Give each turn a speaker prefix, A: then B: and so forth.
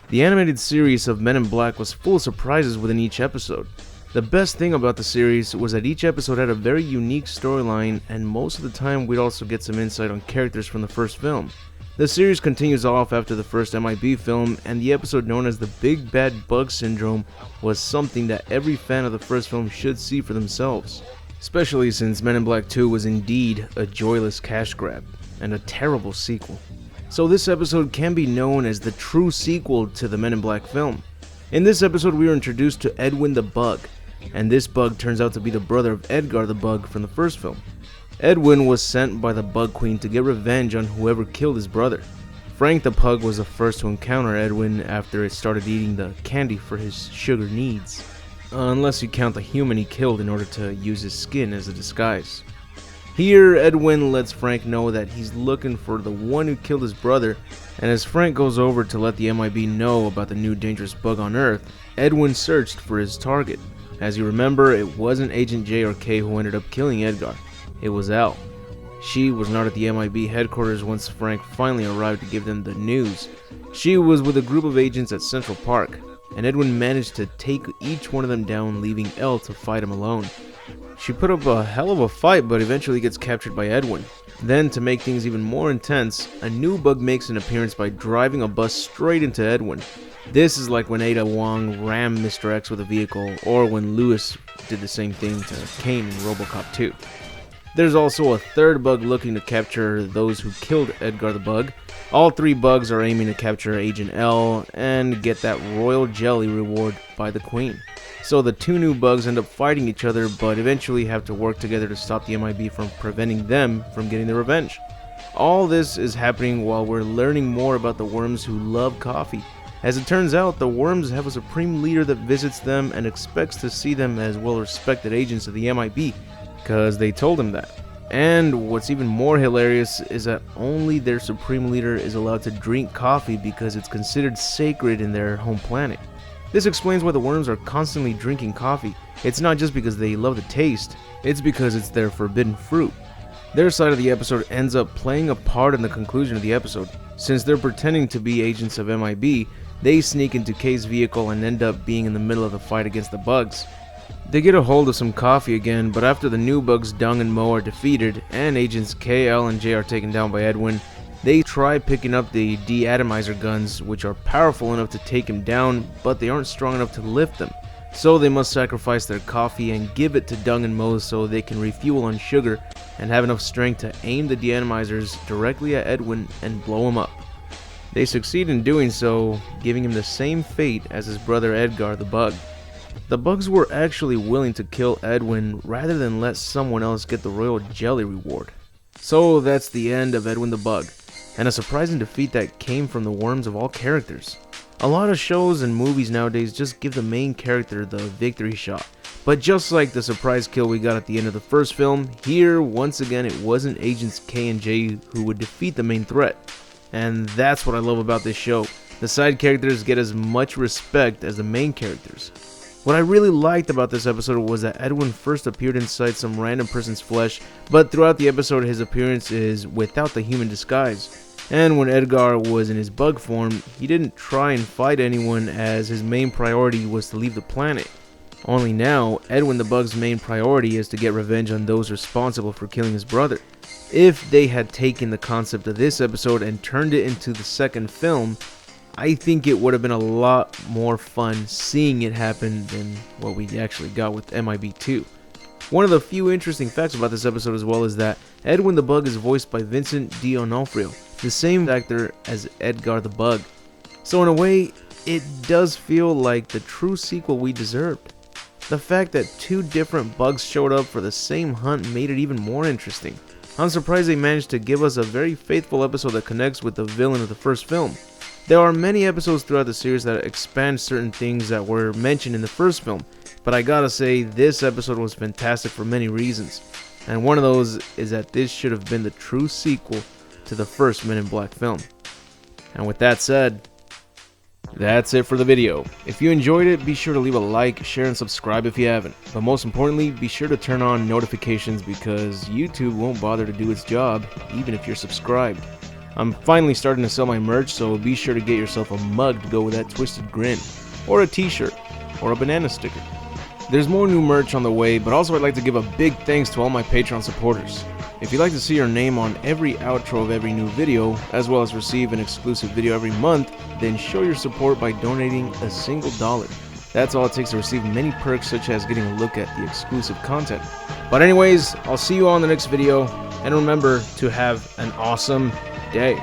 A: The animated series of Men in Black was full of surprises within each episode. The best thing about the series was that each episode had a very unique storyline, and most of the time we'd also get some insight on characters from the first film. The series continues off after the first MIB film, and the episode known as the Big Bad Bug Syndrome was something that every fan of the first film should see for themselves. Especially since Men in Black 2 was indeed a joyless cash grab, and a terrible sequel. So this episode can be known as the true sequel to the Men in Black film. In this episode we are introduced to Edwin the Bug, and this bug turns out to be the brother of Edgar the Bug from the first film. Edwin was sent by the Bug Queen to get revenge on whoever killed his brother. Frank the Pug was the first to encounter Edwin after it started eating the candy for his sugar needs. Unless you count the human he killed in order to use his skin as a disguise. Here, Edwin lets Frank know that he's looking for the one who killed his brother, and as Frank goes over to let the MIB know about the new dangerous bug on Earth, Edwin searched for his target. As you remember, it wasn't Agent J or K who ended up killing Edgar. It was Al. She was not at the MIB headquarters once Frank finally arrived to give them the news. She was with a group of agents at Central Park, and Edwin managed to take each one of them down, leaving L to fight him alone. She put up a hell of a fight, but eventually gets captured by Edwin. Then, to make things even more intense, a new bug makes an appearance by driving a bus straight into Edwin. This is like when Ada Wong rammed Mr. X with a vehicle, or when Lewis did the same thing to Kane in RoboCop 2. There's also a third bug looking to capture those who killed Edgar the Bug. All three bugs are aiming to capture Agent L and get that royal jelly reward by the Queen. So the two new bugs end up fighting each other, but eventually have to work together to stop the MIB from preventing them from getting their revenge. All this is happening while we're learning more about the worms who love coffee. As it turns out, the worms have a supreme leader that visits them and expects to see them as well-respected agents of the MIB, because they told him that. And what's even more hilarious is that only their supreme leader is allowed to drink coffee because it's considered sacred in their home planet. This explains why the worms are constantly drinking coffee. It's not just because they love the taste, it's because it's their forbidden fruit. Their side of the episode ends up playing a part in the conclusion of the episode. Since they're pretending to be agents of MIB, they sneak into K's vehicle and end up being in the middle of the fight against the bugs. They get a hold of some coffee again, but after the new bugs Dung and Mo are defeated, and agents K, L, and J are taken down by Edwin, they try picking up the de-atomizer guns, which are powerful enough to take him down, but they aren't strong enough to lift them. So they must sacrifice their coffee and give it to Dung and Mo so they can refuel on sugar and have enough strength to aim the de-atomizers directly at Edwin and blow him up. They succeed in doing so, giving him the same fate as his brother Edgar the Bug. The bugs were actually willing to kill Edwin rather than let someone else get the royal jelly reward. So that's the end of Edwin the Bug, and a surprising defeat that came from the worms of all characters. A lot of shows and movies nowadays just give the main character the victory shot, but just like the surprise kill we got at the end of the first film, here once again it wasn't Agents K and J who would defeat the main threat. And that's what I love about this show. The side characters get as much respect as the main characters. What I really liked about this episode was that Edwin first appeared inside some random person's flesh, but throughout the episode his appearance is without the human disguise. And when Edgar was in his bug form, he didn't try and fight anyone as his main priority was to leave the planet. Only now, Edwin the Bug's main priority is to get revenge on those responsible for killing his brother. If they had taken the concept of this episode and turned it into the second film, I think it would have been a lot more fun seeing it happen than what we actually got with MIB 2. One of the few interesting facts about this episode as well is that Edwin the Bug is voiced by Vincent D'Onofrio, the same actor as Edgar the Bug. So in a way, it does feel like the true sequel we deserved. The fact that two different bugs showed up for the same hunt made it even more interesting. I'm surprised they managed to give us a very faithful episode that connects with the villain of the first film. There are many episodes throughout the series that expand certain things that were mentioned in the first film, but I gotta say this episode was fantastic for many reasons, and one of those is that this should have been the true sequel to the first Men in Black film. And with that said, that's it for the video. If you enjoyed it, be sure to leave a like, share, and subscribe if you haven't. But most importantly, be sure to turn on notifications because YouTube won't bother to do its job even if you're subscribed. I'm finally starting to sell my merch, so be sure to get yourself a mug to go with that twisted grin, or a t-shirt, or a banana sticker. There's more new merch on the way, but also I'd like to give a big thanks to all my Patreon supporters. If you'd like to see your name on every outro of every new video, as well as receive an exclusive video every month, then show your support by donating a single dollar. That's all it takes to receive many perks such as getting a look at the exclusive content. But anyways, I'll see you all in the next video, and remember to have an awesome day.